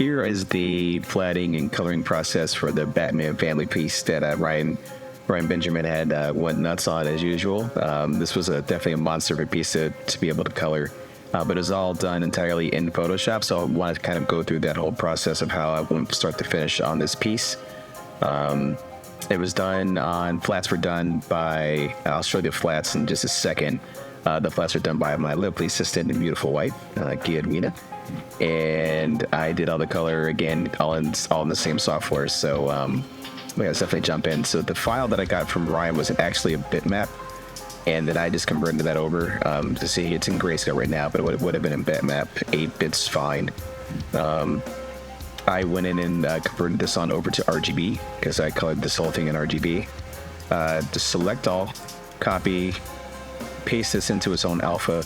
here is the flatting and coloring process for the Batman family piece that Ryan Benjamin had went nuts on as usual. This was definitely a monster of a piece to be able to color, but it's all done entirely in Photoshop. So I wanted to kind of go through that whole process of how I went start to finish on this piece. It was done on flats were done by, I'll show you the flats in just a second. The flats are done by my lovely assistant and beautiful wife, Guillermina. And I did all the color again, all in the same software. So let's definitely jump in. So the file that I got from Ryan was actually a bitmap, and then I just converted that over to see it's in grayscale right now, but it would have been in bitmap, 8 bits fine. I went in and converted this on over to RGB because I colored this whole thing in RGB. To select all, copy, paste this into its own alpha.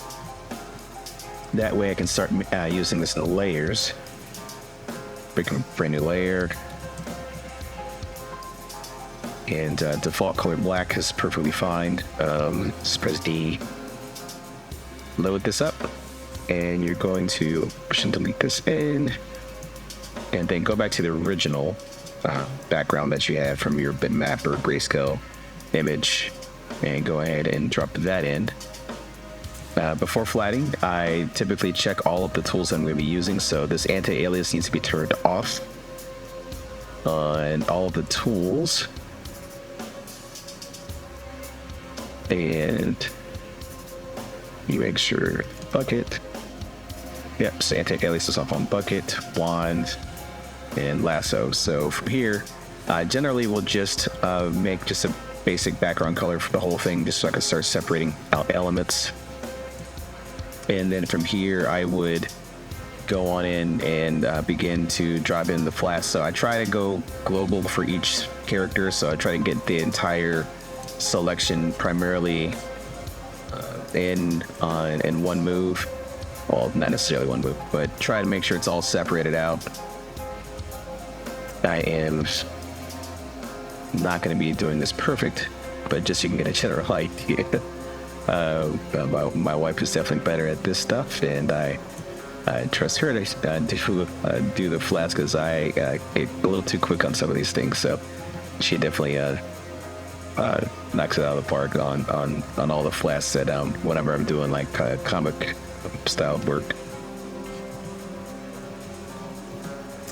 That way I can start using this in the layers. Pick a brand new layer. And default color black is perfectly fine. Just press D. Load this up. And you're going to push and delete this in. And then go back to the original background that you had from your bitmap or grayscale image. And go ahead and drop that in. Before flatting, I typically check all of the tools I'm going to be using. So this anti-alias needs to be turned off on all of the tools. And you make sure bucket. Yep, so anti-alias is off on bucket, wand, and lasso. So from here, generally we'll just make just a basic background color for the whole thing, just so I can start separating out elements. And then from here, I would go on in and begin to drop in the flats. So I try to go global for each character. So I try to get the entire selection primarily in one move. Well, not necessarily one move, but try to make sure it's all separated out. I am not going to be doing this perfect, but just so you can get a general idea. My wife is definitely better at this stuff, and I trust her to do the flats because I get a little too quick on some of these things. So she definitely knocks it out of the park on all the flats that whenever I'm doing like comic style work.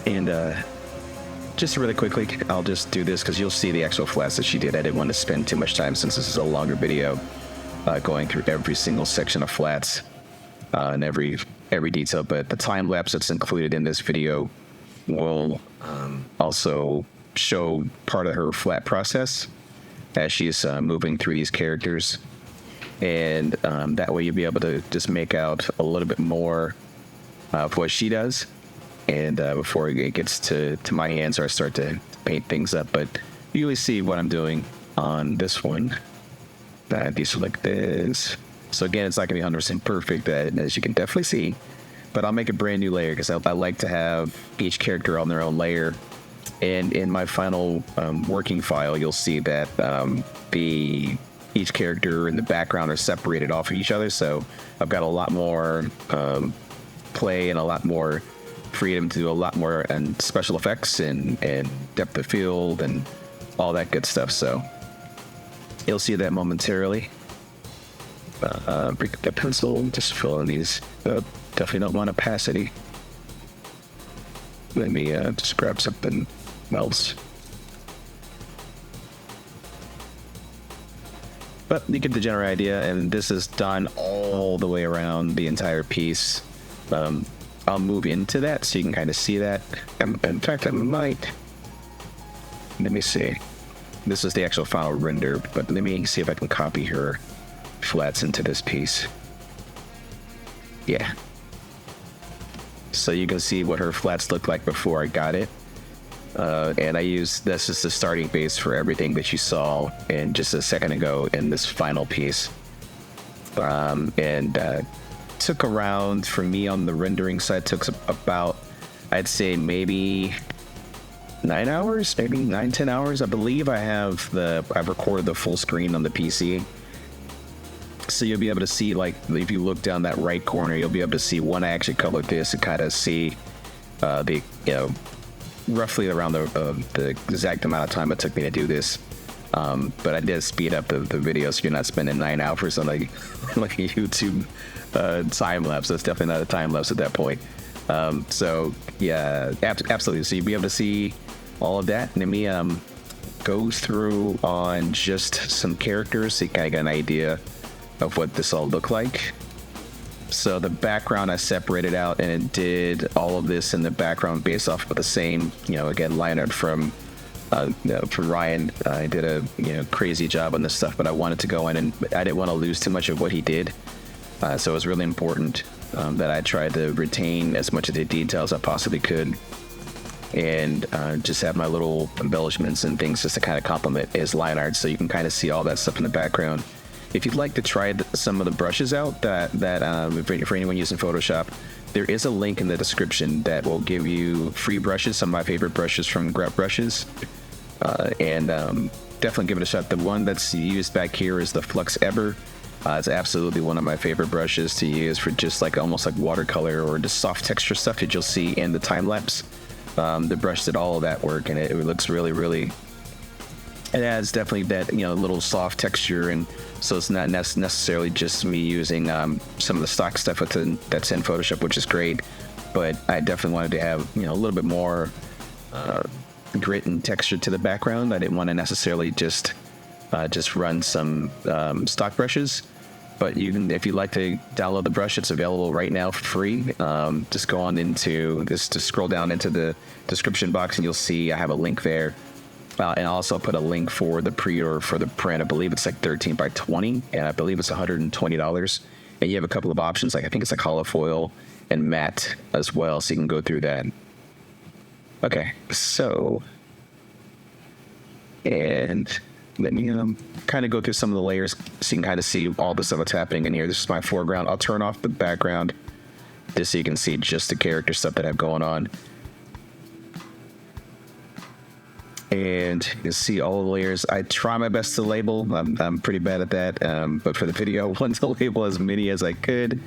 And just really quickly, I'll just do this because you'll see the actual flats that she did. I didn't want to spend too much time since this is a longer video going through every single section of flats and every detail. But the time lapse that's included in this video will also show part of her flat process as she's moving through these characters. And that way you'll be able to just make out a little bit more of what she does. And before it gets to my hands or I start to paint things up. But you really see what I'm doing on this one. Deselect this. So again, it's not going to be 100% perfect, as you can definitely see. But I'll make a brand new layer because I like to have each character on their own layer. And in my final working file, you'll see that each character in the background are separated off of each other. So I've got a lot more play and a lot more freedom to do a lot more and special effects and depth of field and all that good stuff. So you'll see that momentarily. Bring up that pencil, just fill in these. Definitely don't want opacity. Let me just grab something else. But you get the general idea, and this is done all the way around the entire piece. I'll move into that so you can kind of see that. In fact, I might. Let me see. This is the actual final render, but let me see if I can copy her flats into this piece. Yeah. So you can see what her flats looked like before I got it. And I used this as the starting base for everything that you saw in just a second ago in this final piece. Took around, for me on the rendering side, took about, I'd say maybe 9 hours, maybe 9-10 hours. I believe I've recorded the full screen on the PC. So you'll be able to see, like, if you look down that right corner, you'll be able to see when I actually colored this and kind of see the roughly around the exact amount of time it took me to do this. But I did speed up the video, so you're not spending 9 hours on like a YouTube time lapse. That's definitely not a time lapse at that point. So yeah, absolutely. So you'll be able to see all of that. And let me go through on just some characters so you kind of get an idea of what this all looked like. So the background I separated out, and it did all of this in the background based off of the same, again, line art from Ryan. I did a crazy job on this stuff, but I wanted to go in and I didn't want to lose too much of what he did. So it was really important that I tried to retain as much of the details I possibly could, and just have my little embellishments and things just to kind of complement his line art, so you can kind of see all that stuff in the background. If you'd like to try some of the brushes out for anyone using Photoshop, there is a link in the description that will give you free brushes, some of my favorite brushes from GRUT Brushes, and definitely give it a shot. The one that's used back here is the Flux Ever. It's absolutely one of my favorite brushes to use for just like almost like watercolor or just soft texture stuff that you'll see in the time lapse. The brush did all of that work, and it looks really, really. It adds definitely that little soft texture, and so it's not necessarily just me using some of the stock stuff that's in Photoshop, which is great. But I definitely wanted to have a little bit more grit and texture to the background. I didn't want to necessarily just run some stock brushes. But if you'd like to download the brush, it's available right now for free. Just go on into this, to scroll down into the description box, and you'll see I have a link there. And I'll also put a link for the pre-order for the print. I believe it's like 13 by 20, and I believe it's $120. And you have a couple of options, like I think it's like holofoil and matte as well, so you can go through that. Okay, so, and let me kind of go through some of the layers so you can kind of see all the stuff that's happening in here. This is my foreground. I'll turn off the background just so you can see just the character stuff that I have going on. And you can see all the layers. I try my best to label. I'm pretty bad at that. But for the video, I wanted to label as many as I could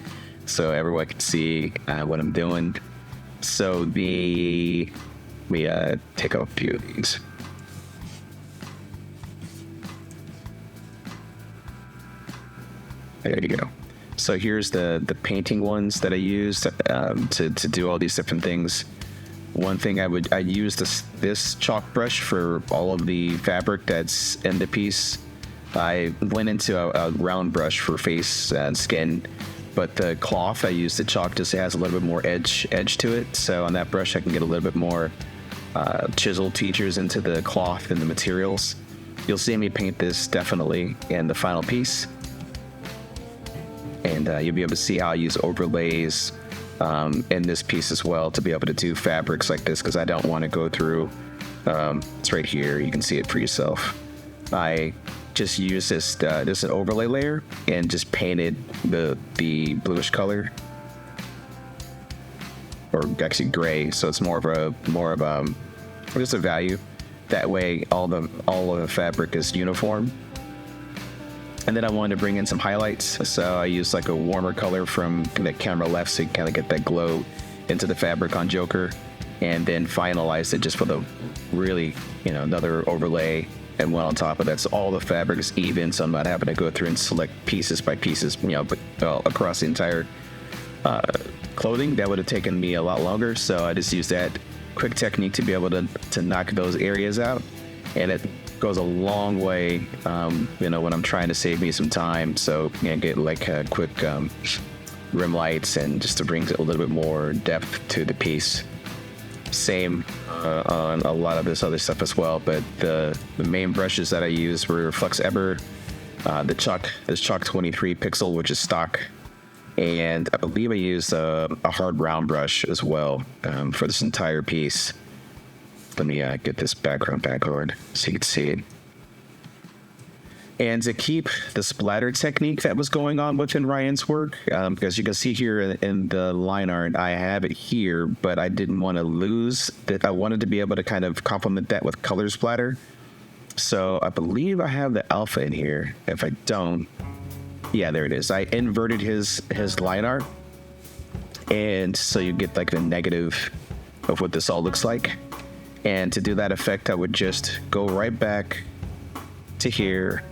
so everyone could see what I'm doing. So let me take a few of these. There you go. So here's the painting ones that I used to do all these different things. One thing I use this chalk brush for all of the fabric that's in the piece. I went into a round brush for face and skin, but the cloth I used the chalk just has a little bit more edge to it. So on that brush I can get a little bit more chiseled features into the cloth and the materials. You'll see me paint this definitely in the final piece, and you'll be able to see how I use overlays in this piece as well to be able to do fabrics like this, because I don't want to go through it's right here, you can see it for yourself. I just use this an overlay layer and just painted the bluish color, or actually gray, so it's more of just a value. That way all of the fabric is uniform. And then I wanted to bring in some highlights, so I used like a warmer color from the camera left, so you kind of get that glow into the fabric on Joker, and then finalized it just with a really, another overlay and one on top of that. So all the fabric is even, so I'm not having to go through and select pieces by pieces, but across the entire clothing. That would have taken me a lot longer, so I just used that quick technique to be able to knock those areas out, and it goes a long way, when I'm trying to save me some time. So get like quick rim lights, and just to bring a little bit more depth to the piece. Same on a lot of this other stuff as well, but the main brushes that I used were Flux Ever, this Chalk 23 pixel, which is stock, and I believe I used a hard round brush as well for this entire piece. Let me get this background backward so you can see it. And to keep the splatter technique that was going on within Ryan's work, because you can see here in the line art, I have it here, but I didn't want to lose that. I wanted to be able to kind of complement that with color splatter. So I believe I have the alpha in here. If I don't, yeah, there it is. I inverted his line art, and so you get like the negative of what this all looks like. And to do that effect, I would just go right back to here,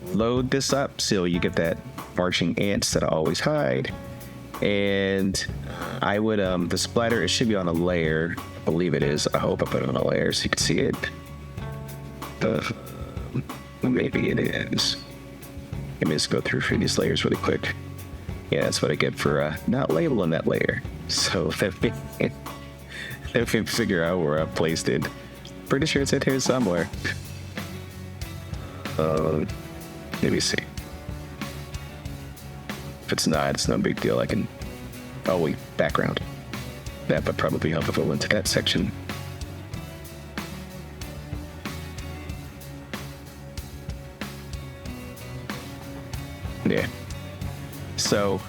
load this up so you get that marching ants that I always hide. And I would, the splatter, it should be on a layer. I believe it is. I hope I put it on a layer so you can see it. Maybe it is. Let me just go through these layers really quick. Yeah, that's what I get for not labeling that layer. So if we figure out where I placed it, pretty sure it's in here somewhere. Let me see. If it's not, it's no big deal. I can. Oh wait, background. That would probably help if I went to that section. Yeah. So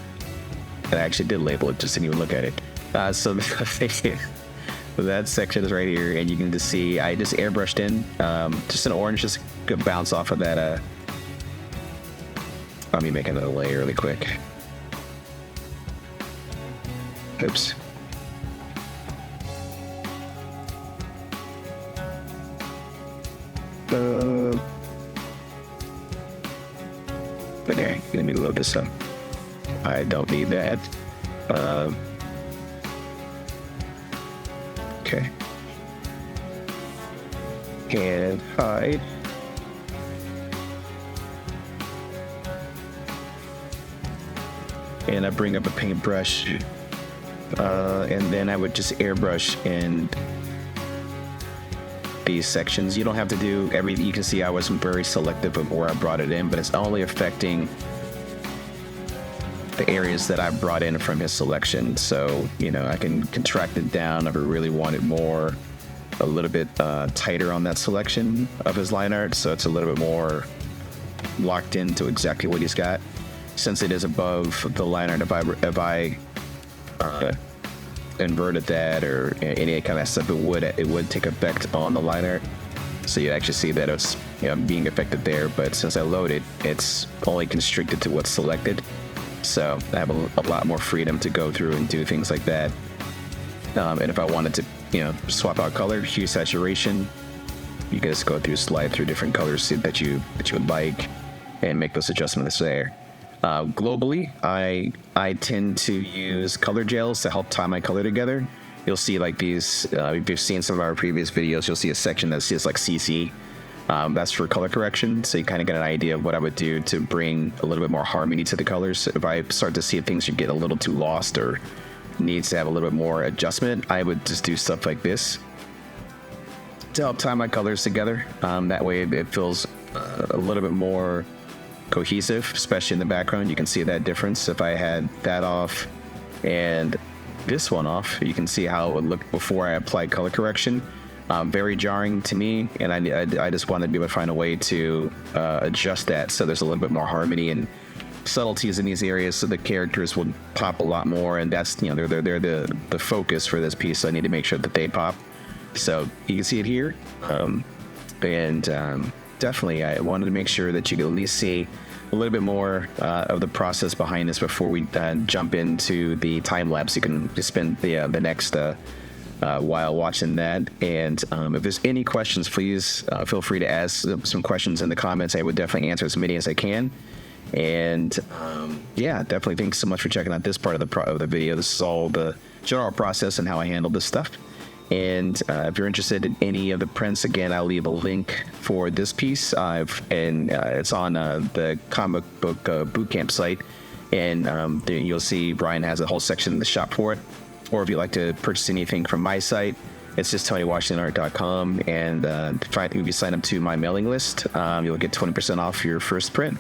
I actually did label it, just didn't even look at it. So that section is right here, and you can just see I just airbrushed in just an orange, just to bounce off of that. Let me make another layer really quick. Oops. Okay, let me load this up. I don't need that. Okay. And hide. And I bring up a paintbrush, and then I would just airbrush in these sections. You don't have to do everything. You can see I wasn't very selective of where I brought it in, but it's only affecting the areas that I brought in from his selection. So, you know, I can contract it down if I really wanted more, a little bit tighter on that selection of his line art, so it's a little bit more locked into exactly what he's got. Since it is above the line art, if I inverted that or any kind of stuff, it would take effect on the line art. So you actually see that it's, you know, being affected there. But since I loaded, it's only constricted to what's selected. So I have a lot more freedom to go through and do things like that. And if I wanted to, you know, swap out color, hue, saturation, you can just go through, slide through different colors that you would like, and make those adjustments there. Globally, I tend to use color gels to help tie my color together. You'll see like these, if you've seen some of our previous videos, you'll see a section that says like CC. That's for color correction, so you kind of get an idea of what I would do to bring a little bit more harmony to the colors. If I start to see things you get a little too lost or needs to have a little bit more adjustment, I would just do stuff like this to help tie my colors together. That way it feels a little bit more cohesive, especially in the background. You can see that difference. If I had that off and this one off, you can see how it would look before I applied color correction. Very jarring to me, and I just wanted to be able to find a way to adjust that so there's a little bit more harmony and subtleties in these areas, so the characters would pop a lot more. And that's, you know, they're the focus for this piece, so I need to make sure that they pop. So you can see it here, definitely I wanted to make sure that you could at least see a little bit more of the process behind this before we jump into the time lapse. You can just spend the next while watching that. And if there's any questions, please feel free to ask some questions in the comments. I would definitely answer as many as I can. And yeah, definitely thanks so much for checking out this part of the video. This is all the general process and how I handle this stuff. And if you're interested in any of the prints, again, I'll leave a link for this piece, and it's on the comic book bootcamp site, and you'll see Brian has a whole section in the shop for it. Or if you'd like to purchase anything from my site, it's just TonyWashingtonArt.com, and if you sign up to my mailing list, you'll get 20% off your first print.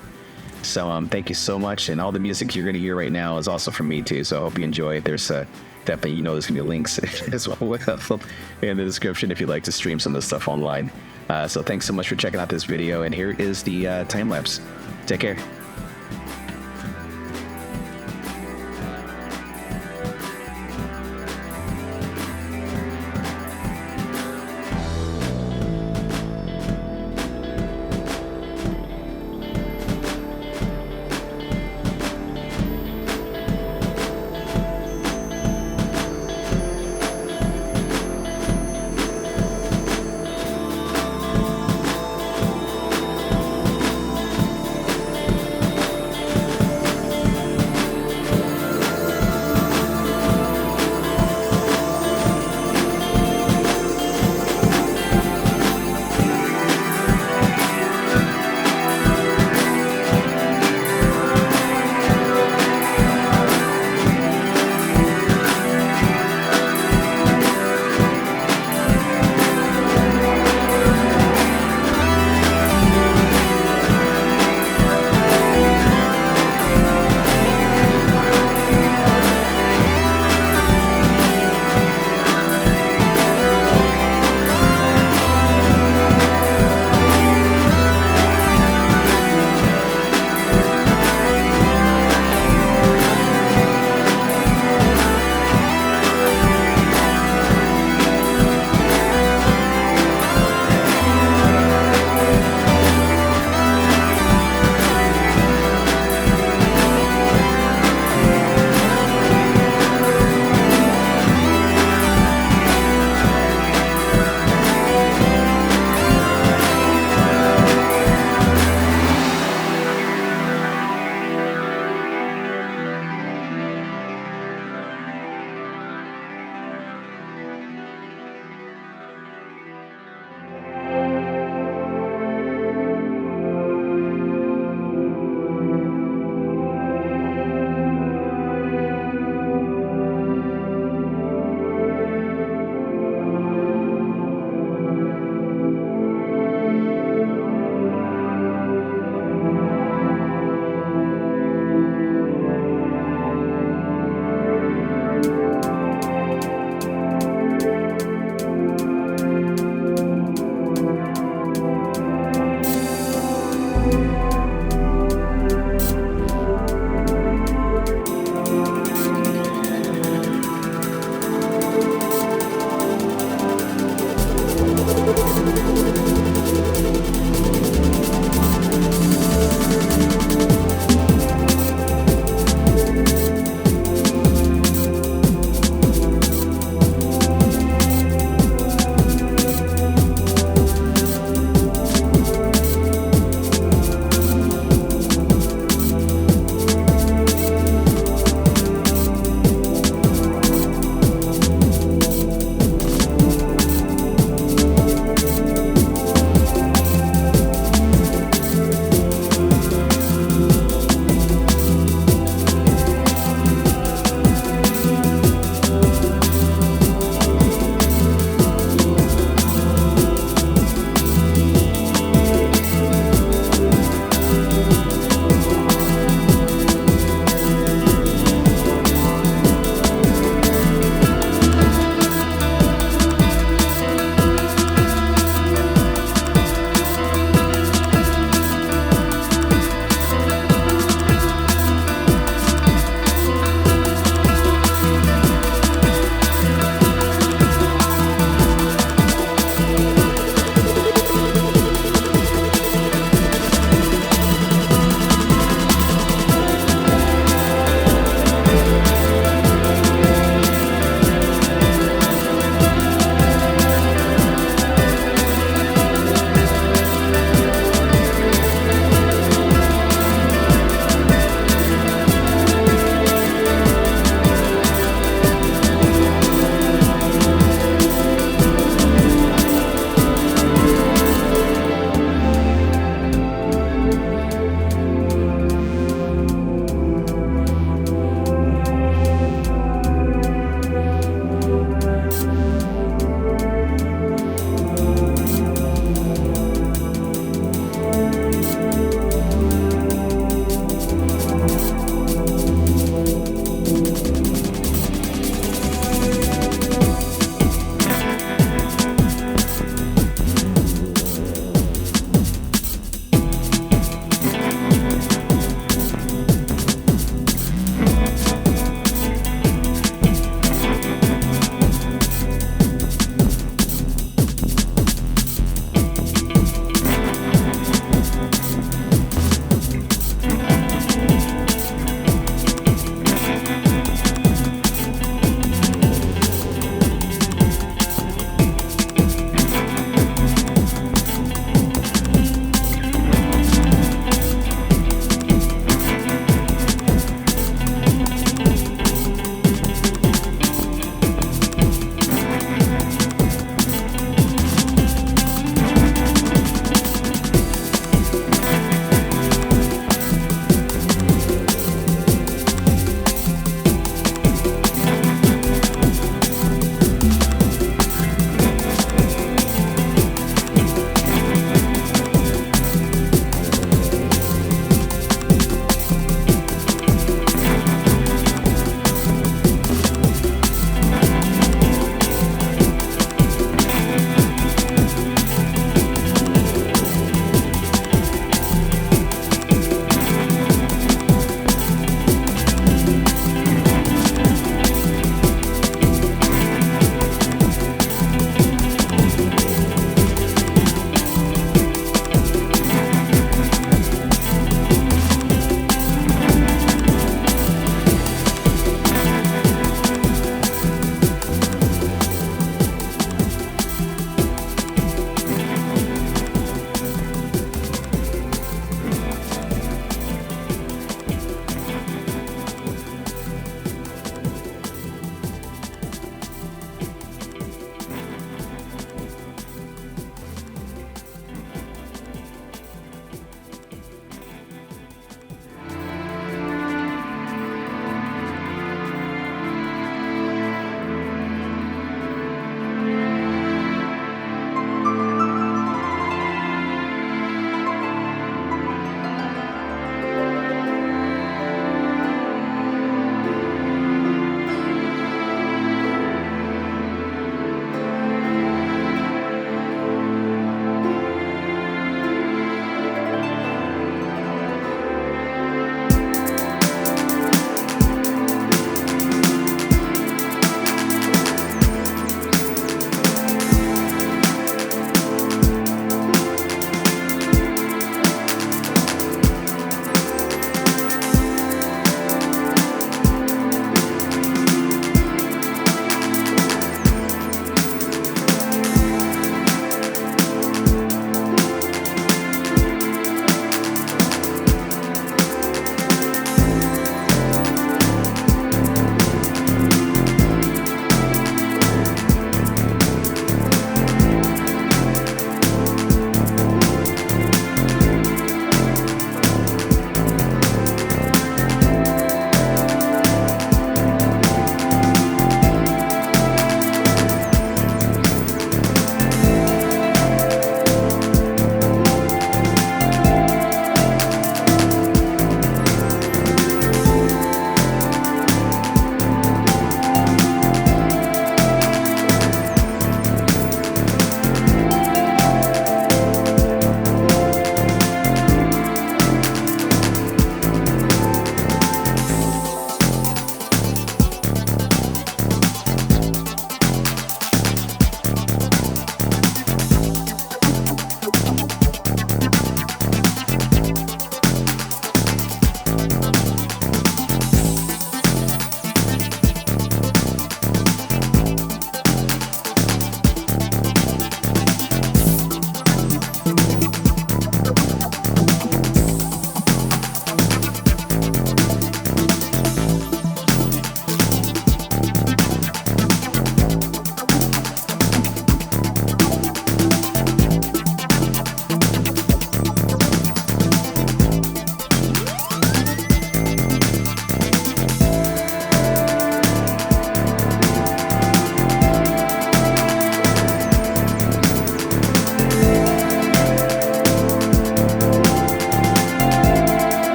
So thank you so much, and all the music you're going to hear right now is also from me too, so I hope you enjoy it. There's definitely, you know, there's going to be links as well in the description if you'd like to stream some of this stuff online. So thanks so much for checking out this video, and here is the time lapse. Take care.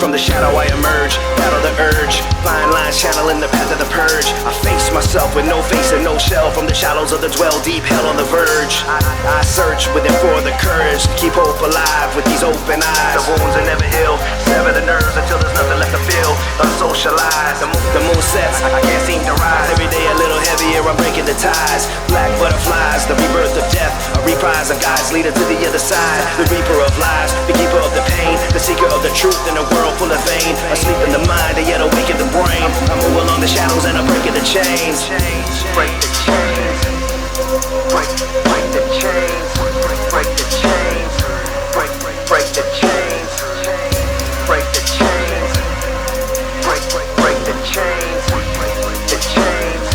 From the shadow I emerge, battle the urge, fine lines channeling the path of the purge. I face myself with no face and no shell. From the shallows of the dwell deep, hell on the verge. I search within for the courage to keep hope alive with these open eyes. The wounds are never healed, sever the nerves until there's nothing left to feel. Unsocialized, the moon sets, I can't seem to rise. Every day a little heavier, I'm breaking the ties. Black butterflies, the rebirth of death, a reprise of God's leader to the other side. The reaper of lies, the keeper of the pain, the seeker of the truth in a world full of vain. Asleep in the mind and yet awake in the brain. I move along the shadows and I'm breaking the chains. Break the chains. Break the chains. Break the chains. Break the chains. Break the chains. Break the chains. The chains.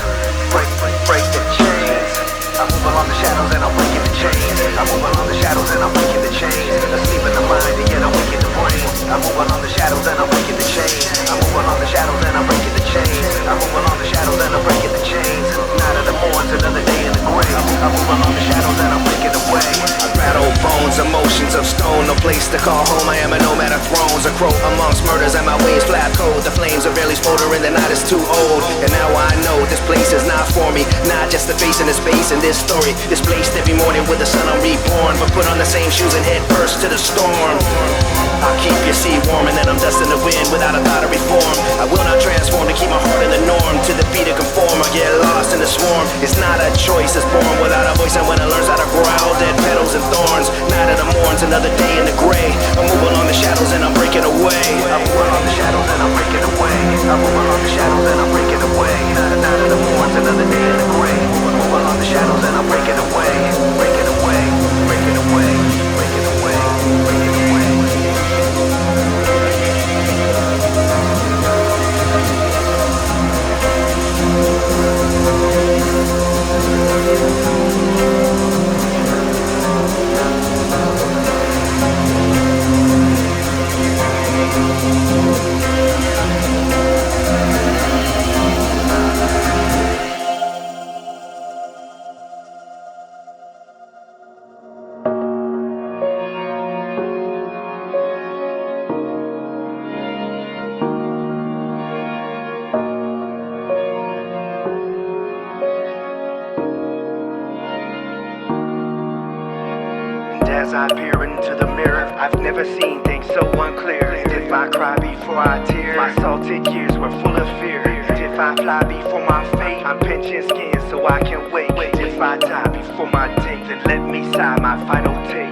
Break the chains. I move along the shadows and I'm breaking the chains. I move along the shadows and I'm breaking the chains. Asleep in the mind and yet awake in the brain. I move along the shadows and I'm breaking the chains. I move along the shadows and I'm breaking the chains. I move along the shadows and I'm breaking the chains. Night of the morn's another day in the grave. I move along the shadows and I'm breaking away. I rattle bones, emotions of stone. No place to call home, I am a nomad of thrones. A crow amongst murders and my wings flap cold. The flames are barely smoldering, the night is too old. And now I know this place is not for me. Not just the face and the space in this story. Displaced every morning with the sun I'm reborn. But put on the same shoes and head first to the storm. I'll keep your seed warm and then I'm dust in the wind without a thought of reform. I will not transform to keep my heart in the norm. To defeat or conform or get lost in the swarm. It's not a choice, it's born without a voice. And when it learns how to growl, dead petals and thorns. Night of the morn's another day in the gray. I move along the shadows and I'm breaking away. I move along the shadows and I'm breaking away. I move along the shadows and I'm breaking away. Night of the morn's another day in the gray. I move along the shadows and I'm breaking away. Breaking away, breaking away, breaking away, breaking away. As I peer into the mirror, I've never seen things so unclear. If I cry before I tear, my salted years were full of fear. If I fly before my fate, I'm pinching skin so I can wait. If I die before my date, then let me sigh my final take.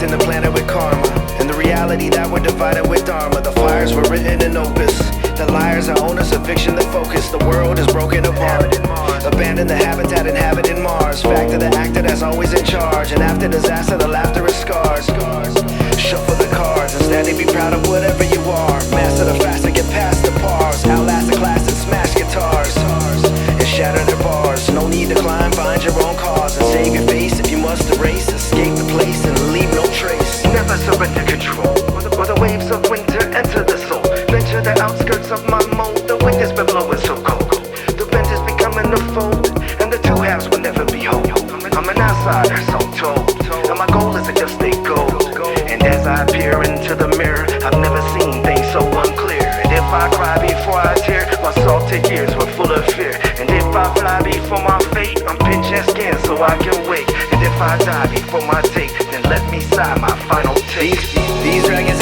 In the planet with karma, and the reality that we're divided with dharma. The fires were written in opus. The liars are owners of fiction, the focus. The world is broken apart. Abandon the habitat inhabited Mars. Fact of the actor that's always in charge. And after disaster, the laughter is scars. Shuffle the cards, instead be proud of whatever you are. Master the fast and get past the bars. Outlast the class and smash guitars. And shatter their bars. No need to climb, find your own cause. And save your face if you must erase. Escape the place and leave no trace. Never surrender control. Or the waves of winter enter the soul. Venture the outskirts of my mold. The wind has been blowing so cold. The bent is becoming the fold. And the two halves will never be whole. I'm an outsider, so told. And my goal is to just stay gold. And as I peer into the mirror, I've never seen things so unclear. And if I cry before I tear, my salted years were full of fear. And if I fly before my fate, I'm pinching skin so I can wait. And if I die before my take, then let me sigh my final take. These dragons